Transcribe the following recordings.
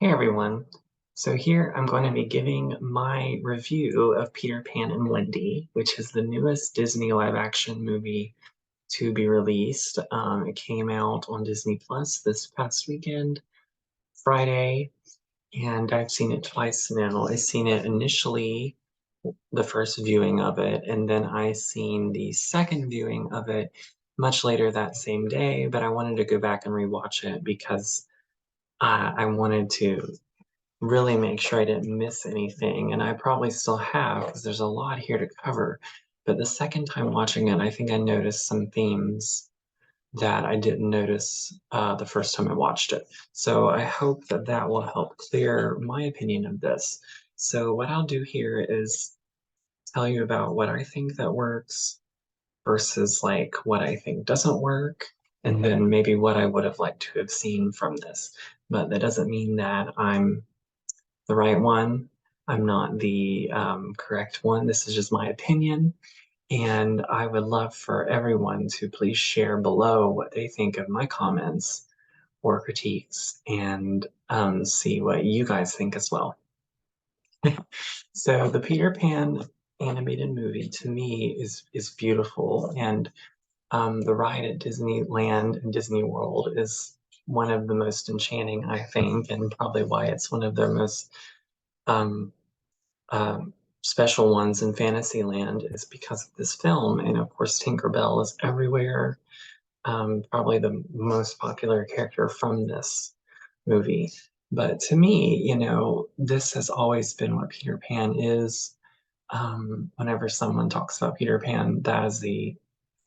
Hey everyone. So here I'm going to be giving my review of Peter Pan and Wendy, which is the newest Disney live action movie to be released. It came out on Disney Plus this past weekend, Friday, and I've seen it twice now. I seen it initially, the first viewing of it, and then I seen the second viewing of it much later that same day, but I wanted to go back and rewatch it because I wanted to really make sure I didn't miss anything. And I probably still have because there's a lot here to cover. But the second time watching it, I think I noticed some themes that I didn't notice the first time I watched it. So I hope that that will help clear my opinion of this. So what I'll do here is tell you about what I think that works versus like what I think doesn't work, and then maybe what I would have liked to have seen from this. But that doesn't mean that I'm the right one. I'm not the correct one. This is just my opinion. And I would love for everyone to please share below what they think of my comments or critiques and see what you guys think as well. So the Peter Pan animated movie to me is beautiful, and the ride at Disneyland and Disney World is one of the most enchanting, I think, and probably why it's one of their most um, um, special ones in Fantasyland is because of this film. And of course, Tinkerbell is everywhere. Probably the most popular character from this movie. But to me, this has always been what Peter Pan is. Whenever someone talks about Peter Pan, that is the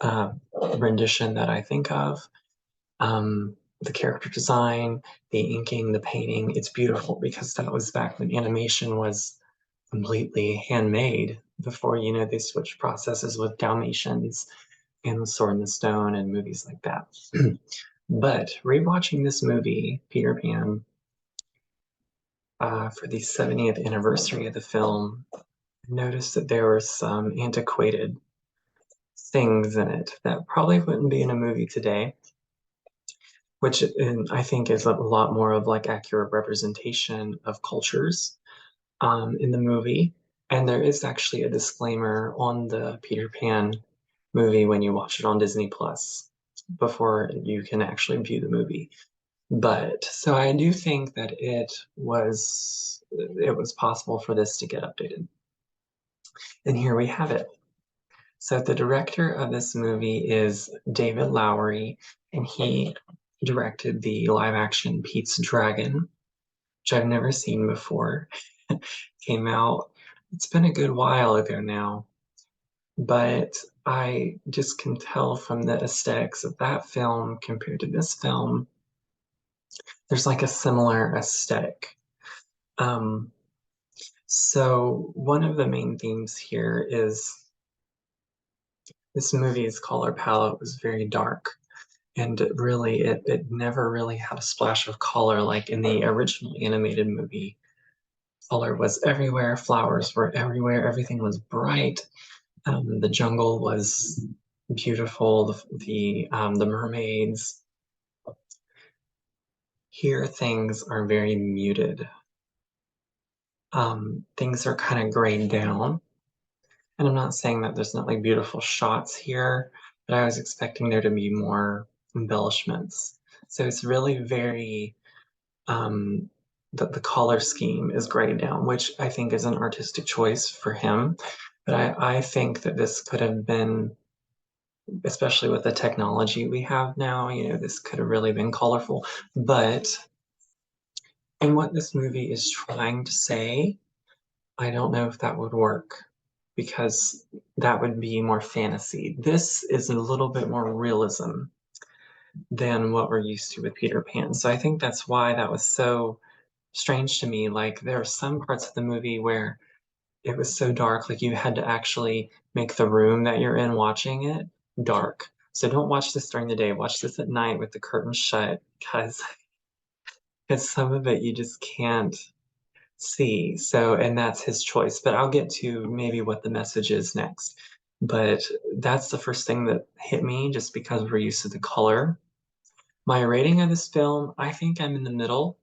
uh, rendition that I think of. The character design, the inking, the painting, it's beautiful because that was back when animation was completely handmade before, they switched processes with Dalmatians and the Sword in the Stone and movies like that. But rewatching this movie, Peter Pan, for the 70th anniversary of the film, I noticed that there were some antiquated things in it that probably wouldn't be in a movie today, which I think is a lot more of like accurate representation of cultures in the movie. And there is actually a disclaimer on the Peter Pan movie when you watch it on Disney Plus before you can actually view the movie. But so I do think that it was possible for this to get updated. And here we have it. So the director of this movie is David Lowery, and he directed the live action Pete's Dragon, which I've never seen before. Came out, it's been a good while ago now, but I just can tell from the aesthetics of that film compared to this film, there's like a similar aesthetic. Um, so one of the main themes here is this movie's color palette was very dark, and it never really had a splash of color like in the original animated movie. Color was everywhere, flowers were everywhere, everything was bright. The jungle was beautiful. The mermaids. Here, things are very muted. Things are kind of grayed down. And I'm not saying that there's not like beautiful shots here, but I was expecting there to be more embellishments. So it's really very the color scheme is grayed down, which I think is an artistic choice for him. But I think that this could have been, especially with the technology we have now, this could have really been colorful. But in what this movie is trying to say, I don't know if that would work because that would be more fantasy. This is a little bit more realism than what we're used to with Peter Pan. So I think that's why that was so strange to me. Like there are some parts of the movie where it was so dark, like you had to actually make the room that you're in watching it dark. So don't watch this during the day. Watch this at night with the curtains shut because some of it you just can't see. So, and that's his choice. But I'll get to maybe what the message is next. But that's the first thing that hit me just because we're used to the color. My rating of this film, I think I'm in the middle.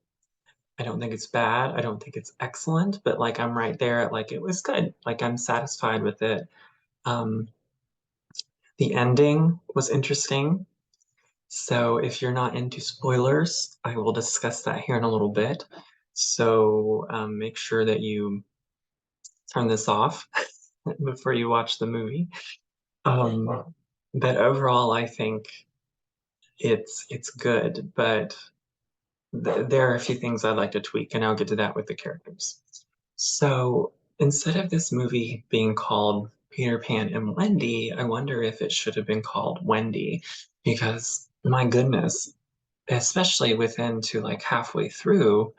I don't think it's bad. I don't think it's excellent, but like I'm right there at like it was good. Like I'm satisfied with it. Um, the ending was interesting. So if you're not into spoilers, I will discuss that here in a little bit. So make sure that you turn this off before you watch the movie. But overall, I think it's good, but there are a few things I'd like to tweak, and I'll get to that with the characters. So instead of this movie being called Peter Pan and Wendy, I wonder if it should have been called Wendy, because my goodness, especially within to like halfway through,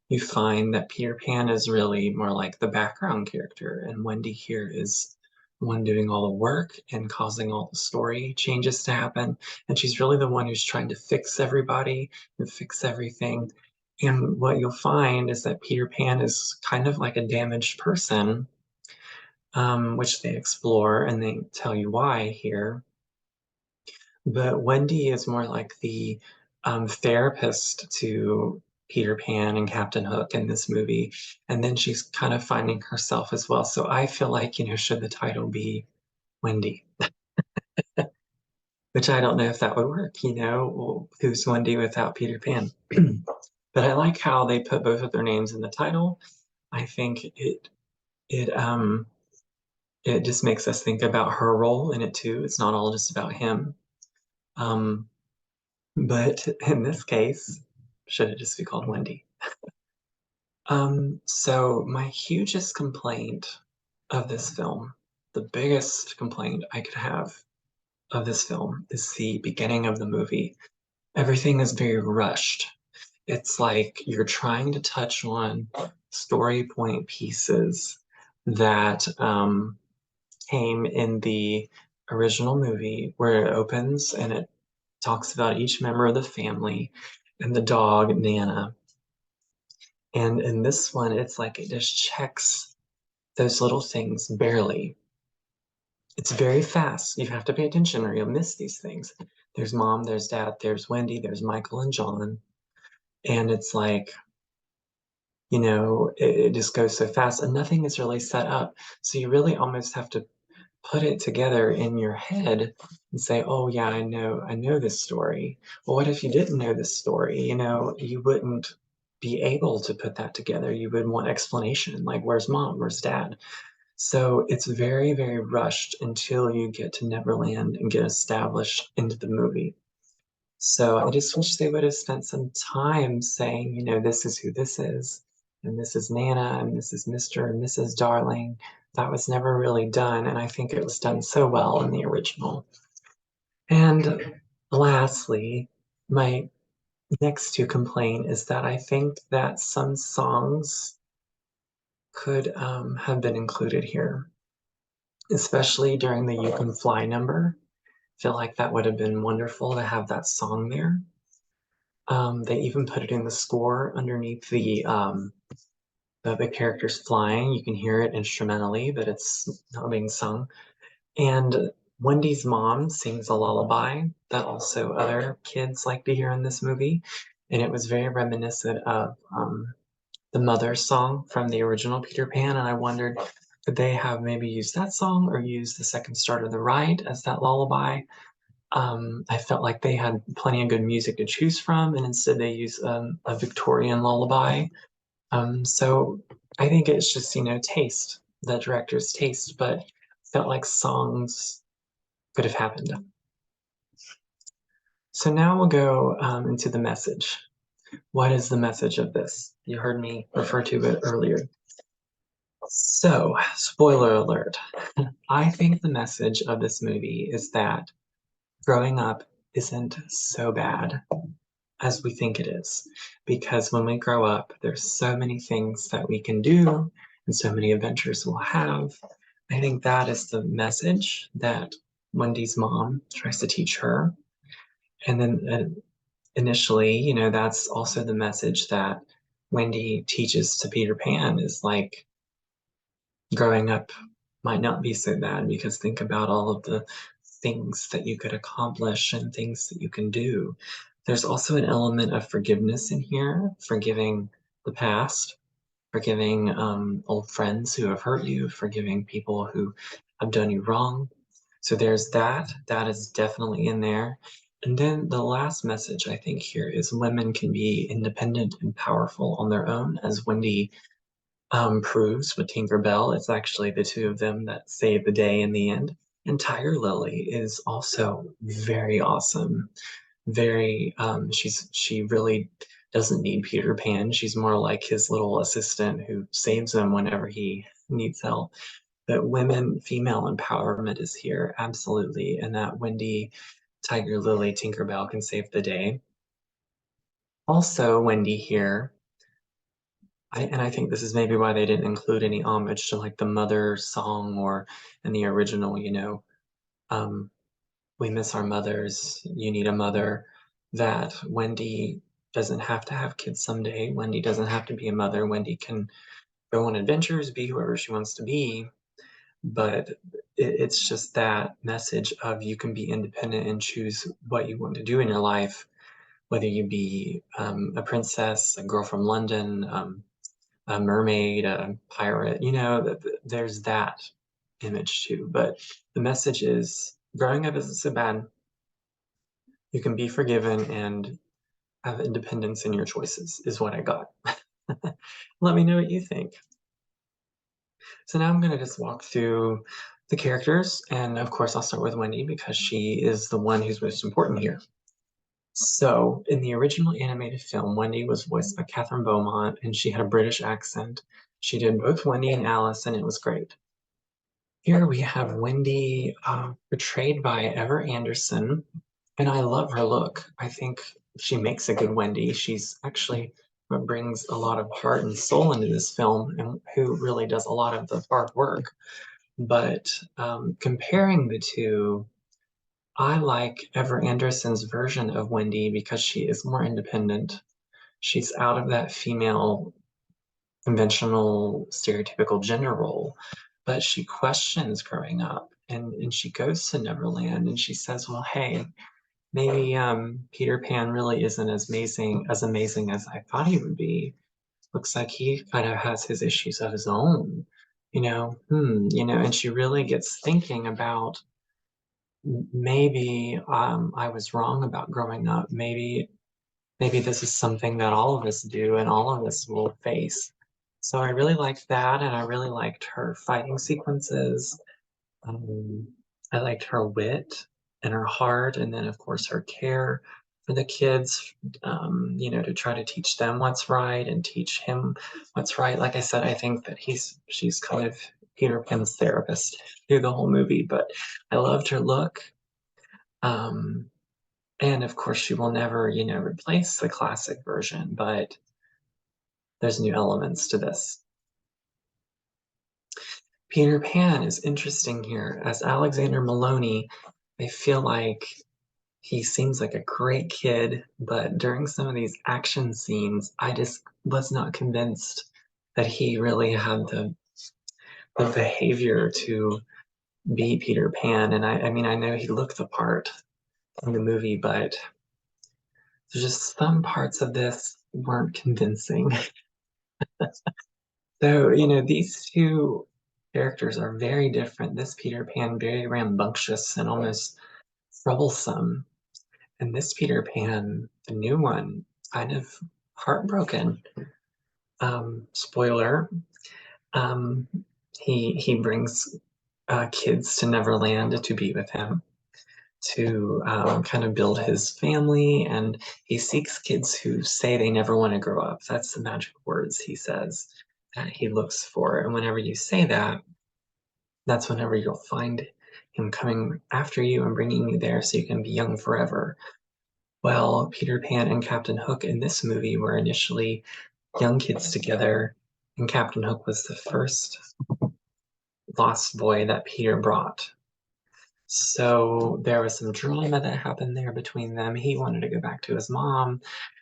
you find that Peter Pan is really more like the background character, and Wendy here is the one doing all the work and causing all the story changes to happen. And she's really the one who's trying to fix everybody and fix everything. And what you'll find is that Peter Pan is kind of like a damaged person, which they explore and they tell you why here. But Wendy is more like the therapist to Peter Pan and Captain Hook in this movie. And then she's kind of finding herself as well. So I feel like, should the title be Wendy? Which I don't know if that would work, Well, who's Wendy without Peter Pan? But I like how they put both of their names in the title. I think it it just makes us think about her role in it too. It's not all just about him. Um, But in this case, should it just be called Wendy? So my hugest complaint of this film, the biggest complaint I could have of this film is the beginning of the movie. Everything is very rushed. It's like you're trying to touch on story point pieces that came in the original movie where it opens and it talks about each member of the family and the dog, Nana. And in this one, it's like it just checks those little things barely. It's very fast. You have to pay attention or you'll miss these things. There's mom, there's dad, there's Wendy, there's Michael and John. And it's like, it just goes so fast and nothing is really set up. So you really almost have to put it together in your head and say, oh yeah, I know this story. Well, what if you didn't know this story? You wouldn't be able to put that together. You would want explanation, like where's mom, where's dad? So it's very, very rushed until you get to Neverland and get established into the movie. So I just wish they would have spent some time saying, this is who this is, and this is Nana, and this is Mr. and Mrs. Darling. That was never really done, and I think it was done so well in the original. And lastly, my next to complain is that I think that some songs could have been included here, especially during the You Can Fly number. I feel like that would have been wonderful to have that song there. They even put it in the score underneath the characters flying. You can hear it instrumentally, but it's not being sung. And Wendy's mom sings a lullaby that also other kids like to hear in this movie. And it was very reminiscent of the Mother's song from the original Peter Pan. And I wondered, could they have maybe used that song or used The Second Star to the Right as that lullaby? I felt like they had plenty of good music to choose from, and instead they use a Victorian lullaby. So I think it's just, taste, the director's taste, but felt like songs could have happened. So now we'll go into the message. What is the message of this? You heard me refer to it earlier. So, spoiler alert. I think the message of this movie is that growing up isn't so bad as we think it is. Because when we grow up, there's so many things that we can do and so many adventures we'll have. I think that is the message that Wendy's mom tries to teach her. And then initially, that's also the message that Wendy teaches to Peter Pan is like growing up might not be so bad because think about all of the things that you could accomplish and things that you can do. There's also an element of forgiveness in here, forgiving the past, forgiving old friends who have hurt you, forgiving people who have done you wrong. So there's that. That is definitely in there. And then the last message I think here is women can be independent and powerful on their own, as Wendy proves with Tinker Bell. It's actually the two of them that save the day in the end. And Tiger Lily is also very awesome. Very, she really doesn't need Peter Pan. She's more like his little assistant who saves him whenever he needs help. But women, female empowerment is here, absolutely. And that Wendy, Tiger Lily, Tinkerbell can save the day. Also, Wendy here, and I think this is maybe why they didn't include any homage to like the mother song or in the original, um, we miss our mothers, you need a mother, that Wendy doesn't have to have kids someday. Wendy doesn't have to be a mother. Wendy can go on adventures, be whoever she wants to be, but it's just that message of you can be independent and choose what you want to do in your life, whether you be a princess, a girl from London, a mermaid, a pirate, there's that image too. But the message is growing up isn't so bad. You can be forgiven and have independence in your choices, is what I got. Let me know what you think. So now I'm going to just walk through the characters. And of course, I'll start with Wendy because she is the one who's most important here. So, in the original animated film, Wendy was voiced by Catherine Beaumont and she had a British accent. She did both Wendy and Alice, and it was great. Here we have Wendy, portrayed by Ever Anderson, and I love her look. I think she makes a good Wendy. She's actually what brings a lot of heart and soul into this film, and who really does a lot of the hard work. But comparing the two, I like Ever Anderson's version of Wendy because she is more independent. She's out of that female conventional stereotypical gender role, but she questions growing up and she goes to Neverland and she says, well, hey, maybe Peter Pan really isn't as amazing as I thought he would be. Looks like he kind of has his issues of his own, and she really gets thinking about maybe I was wrong about growing up. Maybe this is something that all of us do and all of us will face. So I really liked that, and I really liked her fighting sequences. Um, I liked her wit and her heart, and then of course her care for the kids. To try to teach them what's right and teach him what's right. Like I said, I think that she's kind of Peter Pan's therapist through the whole movie. But I loved her look. Um, and of course, she will never, replace the classic version, but there's new elements to this. Peter Pan is interesting here. As Alexander Maloney, I feel like he seems like a great kid, but during some of these action scenes, I just was not convinced that he really had the behavior to be Peter Pan. And I mean, I know he looked the part in the movie, but there's just some parts of this weren't convincing. So, these two characters are very different. This Peter Pan, very rambunctious and almost troublesome. And this Peter Pan, the new one, kind of heartbroken. Spoiler, um, he brings kids to Neverland to be with him, to kind of build his family, and he seeks kids who say they never want to grow up. That's the magic words he says that he looks for. And whenever you say that, that's whenever you'll find him coming after you and bringing you there so you can be young forever. Well, Peter Pan and Captain Hook in this movie were initially young kids together, and Captain Hook was the first lost boy that Peter brought. So there was some drama that happened there between them. He wanted to go back to his mom,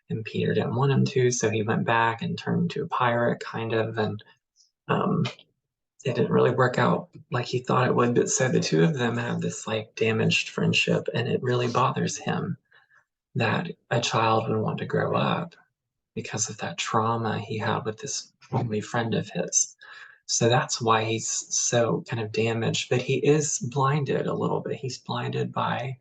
and Peter didn't want him to, so he went back and turned into a pirate, kind of, and um, it didn't really work out like he thought it would. But so the two of them have this like damaged friendship, and it really bothers him that a child would want to grow up. because of that trauma he had with this family friend of his. So that's why he's so kind of damaged, but he is blinded a little bit. He's blinded by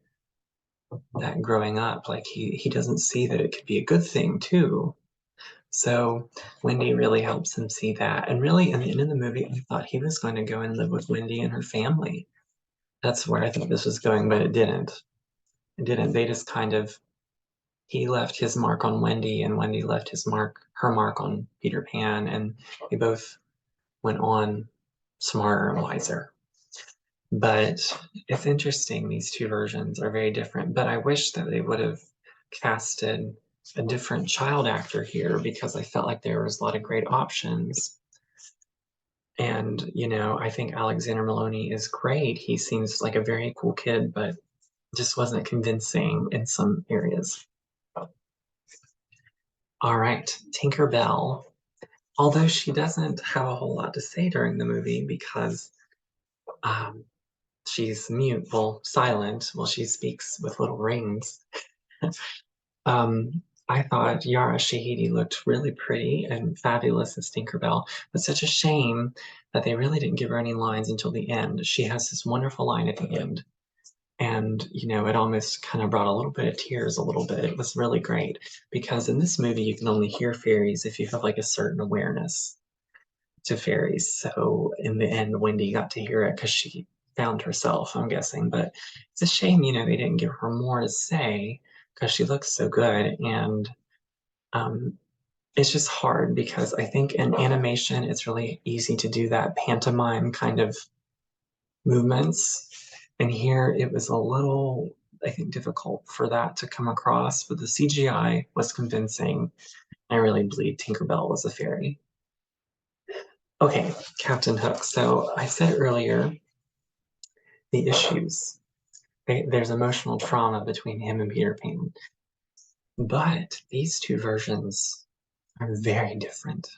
that growing up. Like he doesn't see that it could be a good thing too. So Wendy really helps him see that. And really, in the end of the movie, I thought he was going to go and live with Wendy and her family. That's where I thought this was going, but it didn't. It didn't. They just kind of he left his mark on Wendy, and Wendy left her mark on Peter Pan, and they both went on smarter and wiser. But it's interesting, these two versions are very different. But I wish that they would have casted a different child actor here because I felt like there was a lot of great options. And, I think Alexander Maloney is great. He seems like a very cool kid, but just wasn't convincing in some areas. All right, Tinker Bell. Although she doesn't have a whole lot to say during the movie because um, she's mute, well, silent, well, she speaks with little rings. I thought Yara Shahidi looked really pretty and fabulous as Tinkerbell, but such a shame that they really didn't give her any lines until the end. She has this wonderful line at the end, and it almost kind of brought a little bit of tears a little bit. It was really great because in this movie you can only hear fairies if you have like a certain awareness to fairies. So in the end, Wendy got to hear it because she found herself, I'm guessing. But it's a shame, they didn't give her more to say because she looks so good. And um, it's just hard because I think in animation, it's really easy to do that pantomime kind of movements. And here it was a little, I think, difficult for that to come across, but the CGI was convincing. I really believe Tinkerbell was a fairy. Okay, Captain Hook. So I said earlier the issues. There's emotional trauma between him and Peter Pan. But these two versions are very different.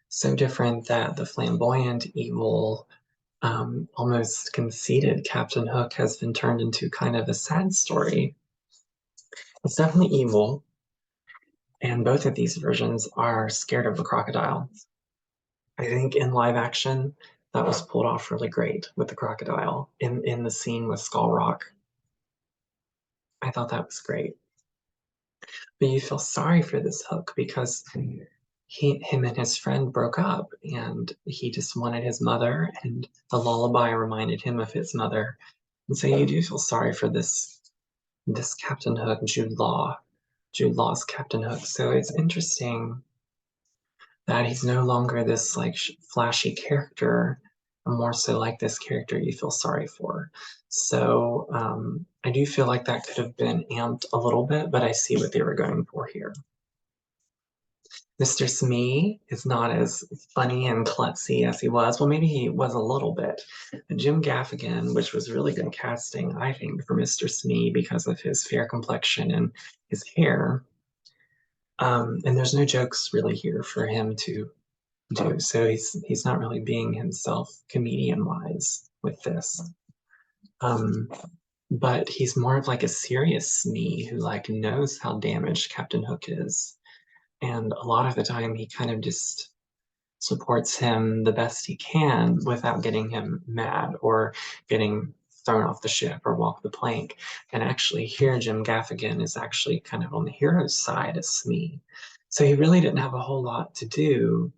So different that the flamboyant, evil, almost conceited Captain Hook has been turned into kind of a sad story. It's definitely evil, and both of these versions are scared of the crocodile. I think in live action, that was pulled off really great with the crocodile in the scene with Skull Rock. I thought that was great. But you feel sorry for this Hook because him and his friend broke up and he just wanted his mother and the lullaby reminded him of his mother. And so you do feel sorry for this Captain Hook, Jude Law. Jude Law's Captain Hook. So it's interesting that he's no longer this like flashy character, more so like this character you feel sorry for. So I do feel like that could have been amped a little bit, but I see what they were going for here. Mr. Smee is not as funny and klutzy as he was. Well, maybe he was a little bit. Jim Gaffigan, which was really good casting, I think, for Mr. Smee because of his fair complexion and his hair. And there's no jokes really here for him to do. So he's not really being himself comedian wise with this. Um, but he's more of like a serious Smee who like knows how damaged Captain Hook is. And a lot of the time he kind of just supports him the best he can without getting him mad or getting thrown off the ship or walk the plank. And actually, here Jim Gaffigan is actually kind of on the hero's side as Smee. So he really didn't have a whole lot to do.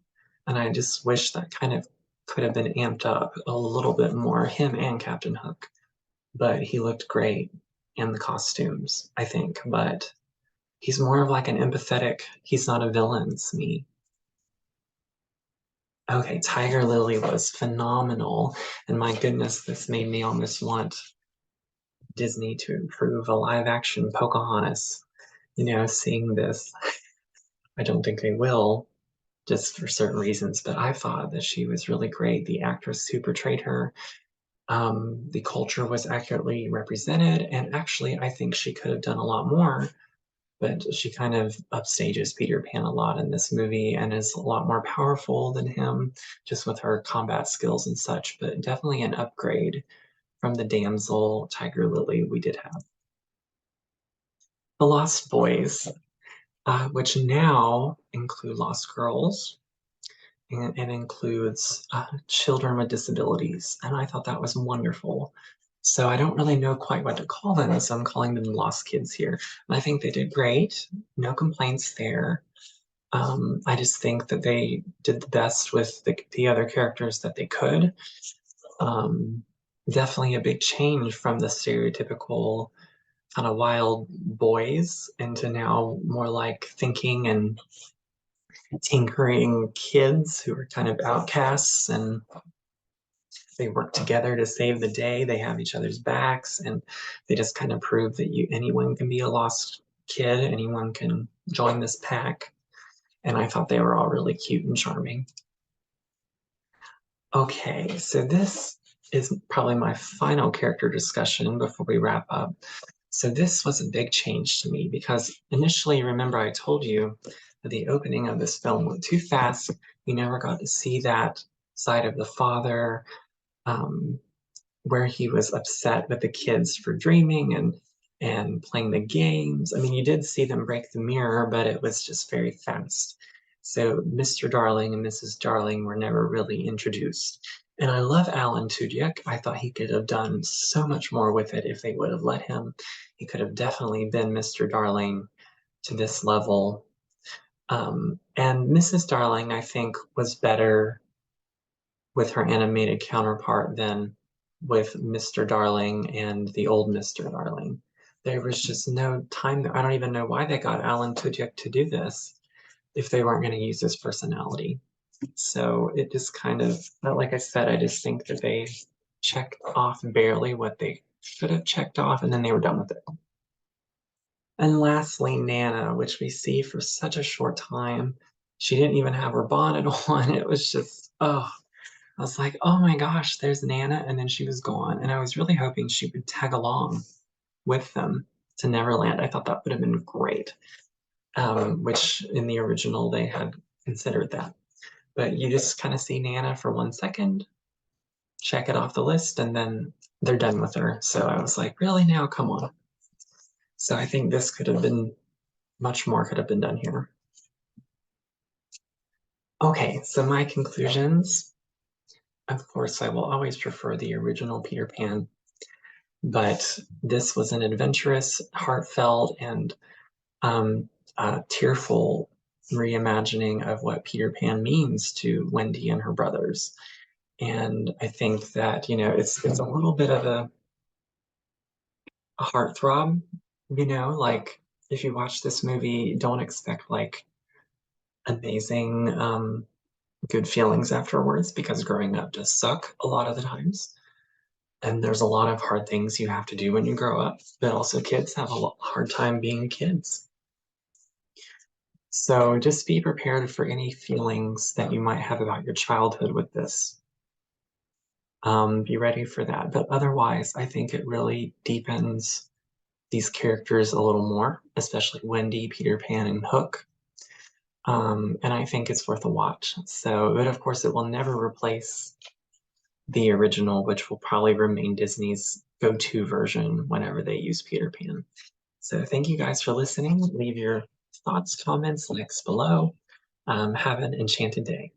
And I just wish that kind of could have been amped up a little bit more, him and Captain Hook. But he looked great in the costumes, I think. But he's more of like an empathetic, he's not a villain, Smee. Okay, Tiger Lily was phenomenal. And my goodness, this made me almost want Disney to improve a live action Pocahontas. Seeing this, I don't think they will, just for certain reasons, but I thought that she was really great. The actress who portrayed her, the culture was accurately represented, and actually, I think she could have done a lot more. But she kind of upstages Peter Pan a lot in this movie and is a lot more powerful than him, just with her combat skills and such. But definitely an upgrade from the damsel Tiger Lily we did have. The Lost Boys. which now include Lost Girls and includes children with disabilities. And I thought that was wonderful. So I don't really know quite what to call them, so I'm calling them Lost Kids here. And I think they did great. No complaints there. I just think that they did the best with the other characters that they could. Um, Definitely a big change from the stereotypical kind of wild boys into now more like thinking and tinkering kids who are kind of outcasts, and they work together to save the day. They have each other's backs, and they just kind of prove that anyone can be a lost kid, anyone can join this pack. And I thought they were all really cute and charming. Okay, so this is probably my final character discussion before we wrap up. So this was a big change to me because initially, remember I told you that the opening of this film went too fast. You never got to see that side of the father, um, where he was upset with the kids for dreaming and playing the games. I mean, you did see them break the mirror, but it was just very fast. So Mr. Darling and Mrs. Darling were never really introduced. And I love Alan Tudyk. I thought he could have done so much more with it if they would have let him. He could have definitely been Mr. Darling to this level. And Mrs. Darling, I think, was better with her animated counterpart than with Mr. Darling and the old Mr. Darling. There was just no time there. I don't even know why they got Alan Tudyk to do this if they weren't going to use his personality. So it just kind of, like I said, I just think that they checked off barely what they should have checked off, and then they were done with it. And lastly, Nana, which we see for such a short time. She didn't even have her bonnet on. It was just, oh, I was like, oh my gosh, there's Nana. And then she was gone. And I was really hoping she would tag along with them to Neverland. I thought that would have been great, which in the original they had considered that. But you just kind of see Nana for 1 second, check it off the list, and then they're done with her. So I was like, really now? Come on. So I think this could have been much more could have been done here. Okay, so my conclusions. Of course, I will always prefer the original Peter Pan, but this was an adventurous, heartfelt, and tearful reimagining of what Peter Pan means to Wendy and her brothers. And I think that, it's a little bit of a heartthrob, like if you watch this movie, don't expect like amazing good feelings afterwards because growing up does suck a lot of the times. And there's a lot of hard things you have to do when you grow up, but also kids have a hard time being kids. So just be prepared for any feelings that you might have about your childhood with this. Be ready for that. But otherwise, I think it really deepens these characters a little more, especially Wendy, Peter Pan, and Hook. And I think it's worth a watch. So, but of course, it will never replace the original, which will probably remain Disney's go-to version whenever they use Peter Pan. So thank you guys for listening. Leave your thoughts, comments, likes below. Have an enchanted day.